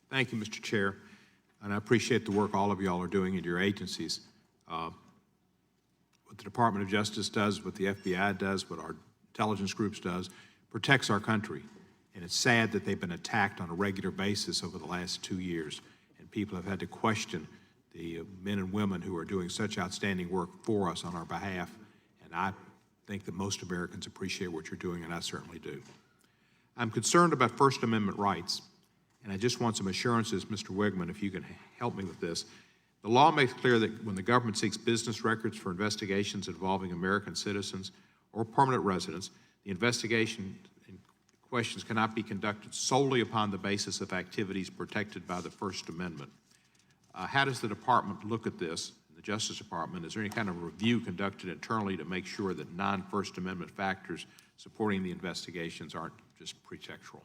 Thank you, Mr. Chair, and I appreciate the work all of y'all are doing in your agencies. What the Department of Justice does, what the FBI does, what our intelligence groups does, protects our country. And it's sad that they've been attacked on a regular basis over the last 2 years, and people have had to question the men and women who are doing such outstanding work for us on our behalf. And I think that most Americans appreciate what you're doing, and I certainly do. I'm concerned about First Amendment rights, and I just want some assurances, Mr. Wigman, if you can help me with this. The law makes clear that when the government seeks business records for investigations involving American citizens or permanent residents, the investigation and questions cannot be conducted solely upon the basis of activities protected by the First Amendment. How does the department look at this, the Justice Department? Is there any kind of review conducted internally to make sure that non-First Amendment factors supporting the investigations aren't just pretextual?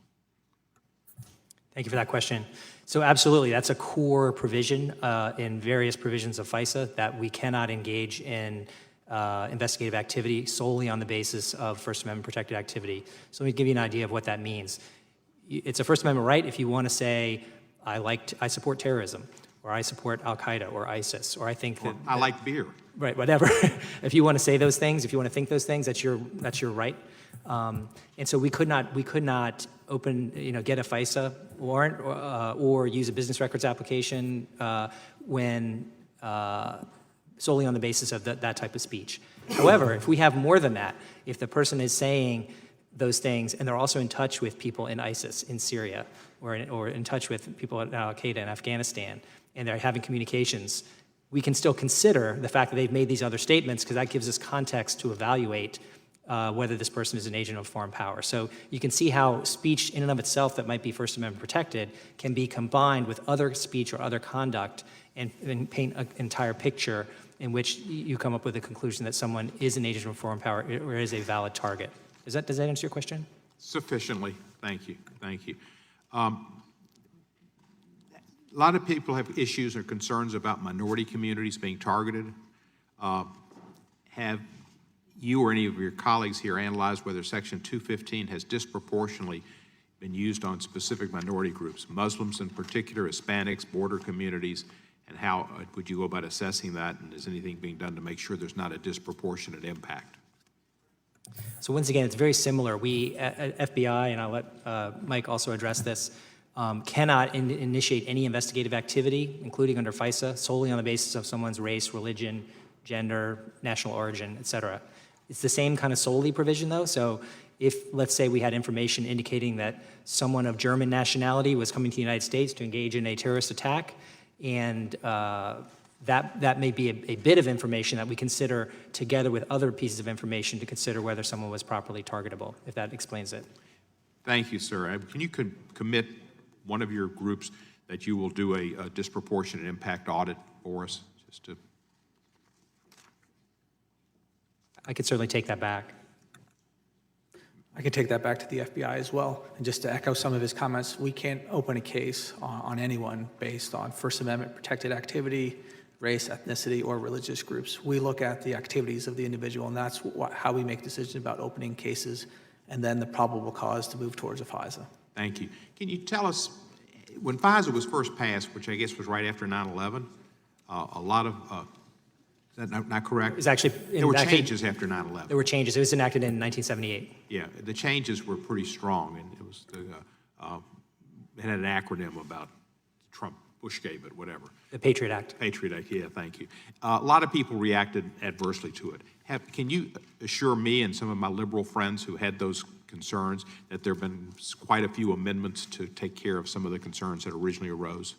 Thank you for that question. So absolutely, that's a core provision in various provisions of FISA, that we cannot engage in investigative activity solely on the basis of First Amendment protected activity. So let me give you an idea of what that means. It's a First Amendment right if you want to say, I support terrorism, or I support Al-Qaeda or ISIS, or I think that I like beer. Right, whatever. If you want to say those things, if you want to think those things, that's your right. And so we could not open, get a FISA warrant or use a business records application when solely on the basis of that type of speech. However, if we have more than that, if the person is saying those things and they're also in touch with people in ISIS in Syria, or in touch with people at Al-Qaeda in Afghanistan, and they're having communications, we can still consider the fact that they've made these other statements, because that gives us context to evaluate whether this person is an agent of foreign power. So you can see how speech in and of itself that might be First Amendment protected can be combined with other speech or other conduct and paint an entire picture in which you come up with a conclusion that someone is an agent of foreign power or is a valid target. Does that answer your question? Sufficiently. Thank you. Thank you. A lot of people have issues or concerns about minority communities being targeted. Have you or any of your colleagues here analyzed whether Section 215 has disproportionately been used on specific minority groups, Muslims in particular, Hispanics, border communities, and how would you go about assessing that, and is anything being done to make sure there's not a disproportionate impact? So once again, it's very similar. We at FBI, and I'll let Mike also address this, cannot initiate any investigative activity, including under FISA, solely on the basis of someone's race, religion, gender, national origin, et cetera. It's the same kind of solely provision, though. So if, let's say, we had information indicating that someone of German nationality was coming to the United States to engage in a terrorist attack, and that may be a bit of information that we consider together with other pieces of information to consider whether someone was properly targetable, if that explains it. Thank you, sir. Can you commit one of your groups that you will do a disproportionate impact audit for us? Just to. I could certainly take that back. I could take that back to the FBI as well. And just to echo some of his comments, we can't open a case on anyone based on First Amendment protected activity, race, ethnicity, or religious groups. We look at the activities of the individual, and that's how we make decisions about opening cases, and then the probable cause to move towards a FISA. Thank you. Can you tell us, when FISA was first passed, which I guess was right after 9/11, a lot of, is that not correct? It was actually there were changes after 9/11. There were changes. It was enacted in 1978. Yeah, the changes were pretty strong, and it was it had an acronym about Trump, Bush gave it, whatever. The Patriot Act. Patriot Act, yeah, thank you. A lot of people reacted adversely to it. Can you assure me and some of my liberal friends who had those concerns that there have been quite a few amendments to take care of some of the concerns that originally arose?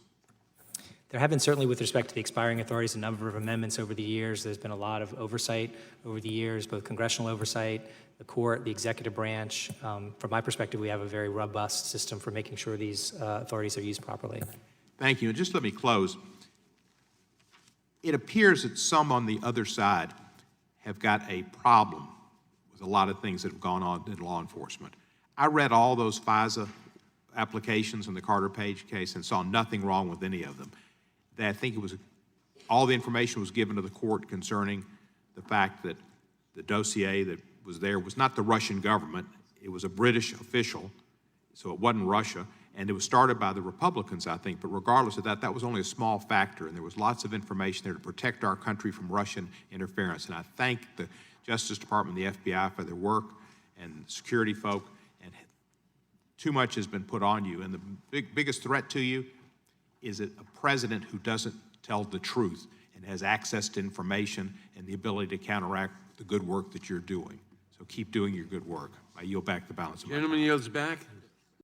There have been, certainly with respect to the expiring authorities, a number of amendments over the years. There's been a lot of oversight over the years, both congressional oversight, the court, the executive branch. From my perspective, we have a very robust system for making sure these authorities are used properly. Thank you. And just let me close. It appears that some on the other side have got a problem with a lot of things that have gone on in law enforcement. I read all those FISA applications in the Carter Page case and saw nothing wrong with any of them. That I think it was all the information was given to the court concerning the fact that the dossier that was there was not the Russian government. It was a British official, so it wasn't Russia. And it was started by the Republicans, I think, but regardless of that, that was only a small factor, and there was lots of information there to protect our country from Russian interference. And I thank the Justice Department and the FBI for their work, and security folk, and too much has been put on you. And the biggest threat to you is a president who doesn't tell the truth and has access to information and the ability to counteract the good work that you're doing. So keep doing your good work. I yield back the balance of my time. Gentleman yields back.